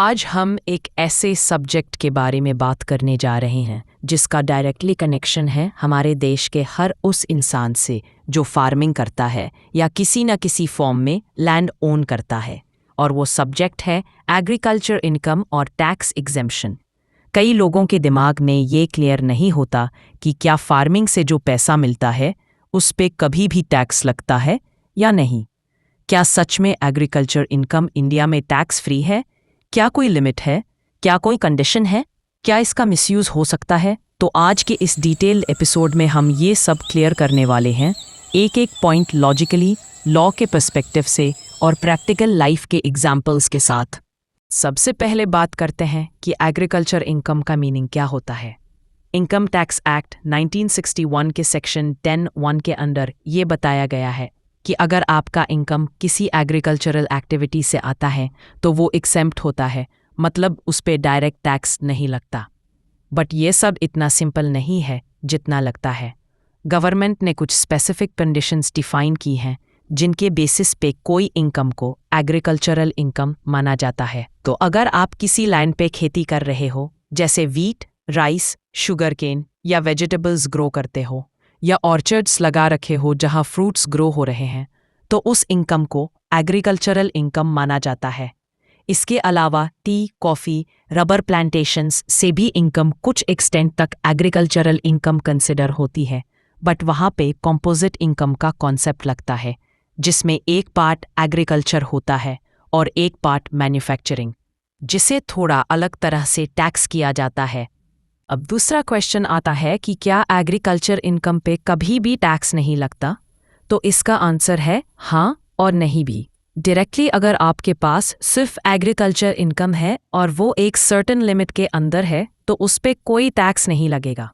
आज हम एक ऐसे सब्जेक्ट के बारे में बात करने जा रहे हैं जिसका डायरेक्टली कनेक्शन है हमारे देश के हर उस इंसान से जो फार्मिंग करता है या किसी न किसी फॉर्म में लैंड ओन करता है, और वो सब्जेक्ट है एग्रीकल्चर इनकम और टैक्स एग्जेम्पशन। कई लोगों के दिमाग में ये क्लियर नहीं होता कि क्या फार्मिंग से जो पैसा मिलता है उस पे कभी भी टैक्स लगता है या नहीं। क्या सच में एग्रीकल्चर इनकम इंडिया में टैक्स फ्री है? क्या कोई लिमिट है? क्या कोई कंडीशन है? क्या इसका मिसयूज हो सकता है? तो आज के इस डिटेल्ड एपिसोड में हम ये सब क्लियर करने वाले हैं, एक एक पॉइंट लॉजिकली, लॉ के पर्सपेक्टिव से और प्रैक्टिकल लाइफ के एग्जाम्पल्स के साथ। सबसे पहले बात करते हैं कि एग्रीकल्चर इनकम का मीनिंग क्या होता है। इनकम टैक्स एक्ट 1961 के सेक्शन 10(1) के अंदर ये बताया गया है कि अगर आपका इनकम किसी एग्रीकल्चरल एक्टिविटी से आता है तो वो एक्सेम्प्ट होता है, मतलब उस पे डायरेक्ट टैक्स नहीं लगता। बट ये सब इतना सिंपल नहीं है जितना लगता है। गवर्नमेंट ने कुछ स्पेसिफिक कंडीशंस डिफाइन की हैं जिनके बेसिस पे कोई इनकम को एग्रीकल्चरल इनकम माना जाता है। तो अगर आप किसी लैंड पे खेती कर रहे हो, जैसे वीट, राइस, शुगर केन या वेजिटेबल्स ग्रो करते हो, या ऑर्चर्ड्स लगा रखे हो जहां फ्रूट्स ग्रो हो रहे हैं, तो उस इनकम को एग्रीकल्चरल इनकम माना जाता है। इसके अलावा टी, कॉफ़ी, रबर प्लांटेशंस से भी इनकम कुछ एक्सटेंट तक एग्रीकल्चरल इनकम कंसिडर होती है, बट वहाँ पे कॉम्पोजिट इनकम का कॉन्सेप्ट लगता है, जिसमें एक पार्ट एग्रीकल्चर होता है और एक पार्ट मैन्युफैक्चरिंग, जिसे थोड़ा अलग तरह से टैक्स किया जाता है। अब दूसरा क्वेश्चन आता है कि क्या एग्रीकल्चर इनकम पे कभी भी टैक्स नहीं लगता? तो इसका आंसर है हाँ और नहीं भी। डायरेक्टली अगर आपके पास सिर्फ एग्रीकल्चर इनकम है और वो एक सर्टेन लिमिट के अंदर है तो उस पे कोई टैक्स नहीं लगेगा।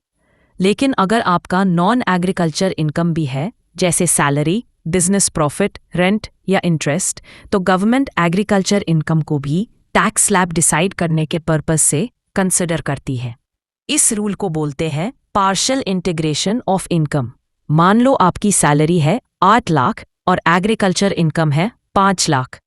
लेकिन अगर आपका नॉन एग्रीकल्चर इनकम भी है, जैसे सैलरी, बिजनेस प्रॉफिट, रेंट या इंटरेस्ट, तो गवर्नमेंट एग्रीकल्चर इनकम को भी टैक्स स्लैब डिसाइड करने के पर्पज से कंसिडर करती है। इस रूल को बोलते हैं पार्शियल इंटीग्रेशन ऑफ इनकम। मान लो आपकी सैलरी है 8 लाख और एग्रीकल्चर इनकम है 5 लाख।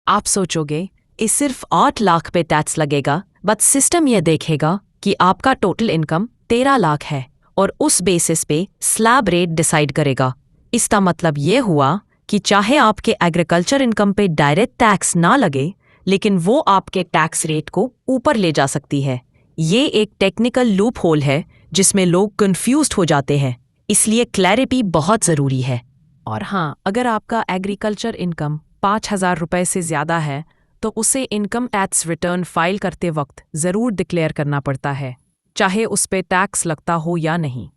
आप सोचोगे इस सिर्फ 8 लाख पे टैक्स लगेगा, बट सिस्टम ये देखेगा कि आपका टोटल इनकम 13 लाख है और उस बेसिस पे स्लैब रेट डिसाइड करेगा। इसका मतलब ये हुआ कि चाहे आपके एग्रीकल्चर इनकम पे डायरेक्ट टैक्स ना लगे, लेकिन वो आपके टैक्स रेट को ऊपर ले जा सकती है। ये एक टेक्निकल लूप होल है जिसमें लोग कंफ्यूज्ड हो जाते हैं, इसलिए क्लैरिटी बहुत ज़रूरी है। और हाँ, अगर आपका एग्रीकल्चर इनकम 5,000 रुपये से ज़्यादा है तो उसे इनकम टैक्स रिटर्न फाइल करते वक्त ज़रूर डिक्लेयर करना पड़ता है, चाहे उस पे टैक्स लगता हो या नहीं।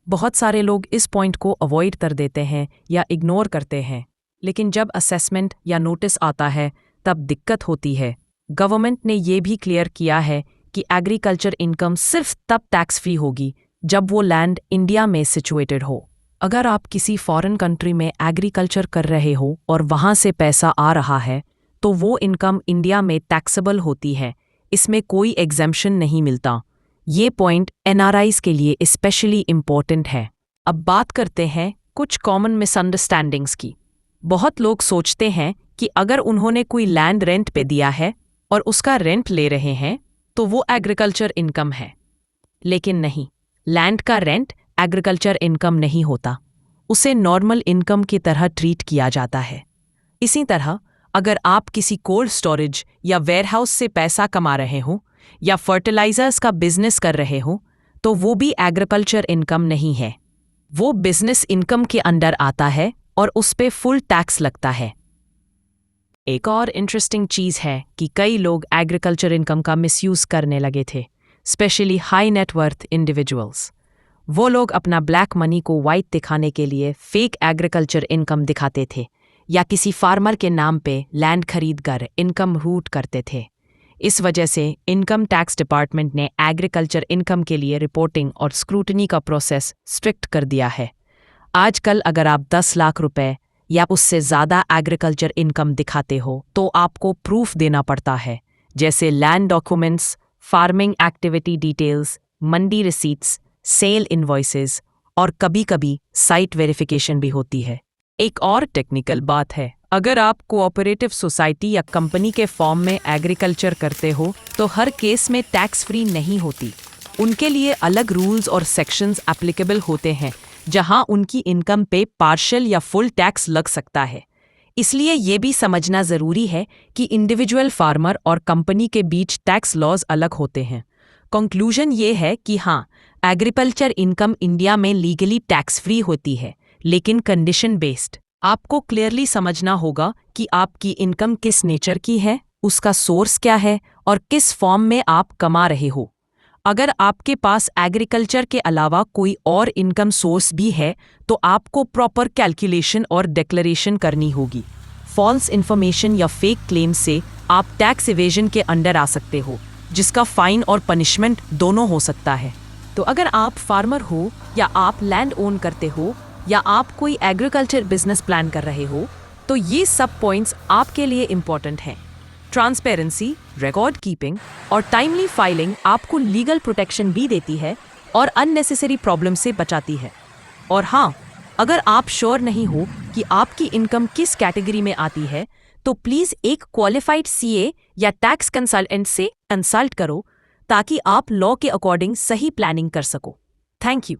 बहुत सारे लोग इस पॉइंट को अवॉइड कर देते हैं या इग्नोर करते हैं, लेकिन जब असेसमेंट या नोटिस आता है तब दिक्कत होती है। गवर्नमेंट ने ये भी क्लियर किया है कि एग्रीकल्चर इनकम सिर्फ तब टैक्स फ्री होगी जब वो लैंड इंडिया में सिचुएटेड हो। अगर आप किसी फॉरेन कंट्री में एग्रीकल्चर कर रहे हो और वहाँ से पैसा आ रहा है तो वो इनकम इंडिया में टैक्सेबल होती है, इसमें कोई एग्जेम्पशन नहीं मिलता। ये पॉइंट एनआरआईज के लिए स्पेशली इम्पोर्टेंट है। अब बात करते हैं कुछ कॉमन मिसअंडरस्टैंडिंग्स की। बहुत लोग सोचते हैं कि अगर उन्होंने कोई लैंड रेंट पे दिया है और उसका रेंट ले रहे हैं तो वो एग्रीकल्चर इनकम है, लेकिन नहीं, लैंड का रेंट एग्रीकल्चर इनकम नहीं होता। उसे नॉर्मल इनकम की तरह ट्रीट किया जाता है। इसी तरह अगर आप किसी कोल्ड स्टोरेज या वेयरहाउस से पैसा कमा रहे हो या फर्टिलाइजर्स का बिजनेस कर रहे हो तो वो भी एग्रीकल्चर इनकम नहीं है। वो बिजनेस इनकम के अंडर आता है और उस पे फुल टैक्स लगता है। एक और इंटरेस्टिंग चीज़ है कि कई लोग एग्रीकल्चर इनकम का मिसयूज़ करने लगे थे, स्पेशली हाई नेटवर्थ इंडिविजुअल्स। वो लोग अपना ब्लैक मनी को वाइट दिखाने के लिए फेक एग्रीकल्चर इनकम दिखाते थे या किसी फार्मर के नाम पे लैंड खरीद कर इनकम रूट करते थे। इस वजह से इनकम टैक्स डिपार्टमेंट ने एग्रीकल्चर इनकम के लिए रिपोर्टिंग और स्क्रूटनी का प्रोसेस स्ट्रिक्ट कर दिया है। आजकल अगर आप 10 लाख रुपए या उससे ज़्यादा एग्रीकल्चर इनकम दिखाते हो तो आपको प्रूफ देना पड़ता है, जैसे land documents, farming activity details, mandi receipts, sale invoices और कभी-कभी साइट वेरिफिकेशन भी होती है। एक और टेक्निकल बात है, अगर आप कोऑपरेटिव सोसाइटी या कंपनी के फॉर्म में एग्रीकल्चर करते हो तो हर केस में टैक्स फ्री नहीं होती। उनके लिए अलग रूल्स और सेक्शंस एप्लीकेबल होते हैं जहां उनकी इनकम पे पार्शियल या फुल टैक्स लग सकता है। इसलिए ये भी समझना ज़रूरी है कि इंडिविजुअल फार्मर और कंपनी के बीच टैक्स लॉज अलग होते हैं। कंक्लूजन ये है कि हाँ, एग्रीकल्चर इनकम इंडिया में लीगली टैक्स फ्री होती है, लेकिन कंडीशन बेस्ड। आपको क्लियरली समझना होगा कि आपकी इनकम किस नेचर की है, उसका सोर्स क्या है और किस फॉर्म में आप कमा रहे हो। अगर आपके पास एग्रीकल्चर के अलावा कोई और इनकम सोर्स भी है तो आपको प्रॉपर कैलकुलेशन और डिक्लेरेशन करनी होगी। फॉल्स इन्फॉर्मेशन या फेक क्लेम से आप टैक्स इवेजन के अंडर आ सकते हो, जिसका फाइन और पनिशमेंट दोनों हो सकता है। तो अगर आप फार्मर हो या आप लैंड ओन करते हो या आप कोई एग्रीकल्चर बिजनेस प्लान कर रहे हो तो ये सब पॉइंट्स आपके लिए इम्पॉर्टेंट हैं। ट्रांसपेरेंसी, रिकॉर्ड कीपिंग और टाइमली फाइलिंग आपको लीगल प्रोटेक्शन भी देती है और अननेसेसरी प्रॉब्लम से बचाती है। और हाँ, अगर आप श्योर नहीं हो कि आपकी इनकम किस कैटेगरी में आती है तो प्लीज़ एक क्वालिफाइड सीए या टैक्स कंसल्टेंट से कंसल्ट करो ताकि आप लॉ के अकॉर्डिंग सही प्लानिंग कर सको। Thank you.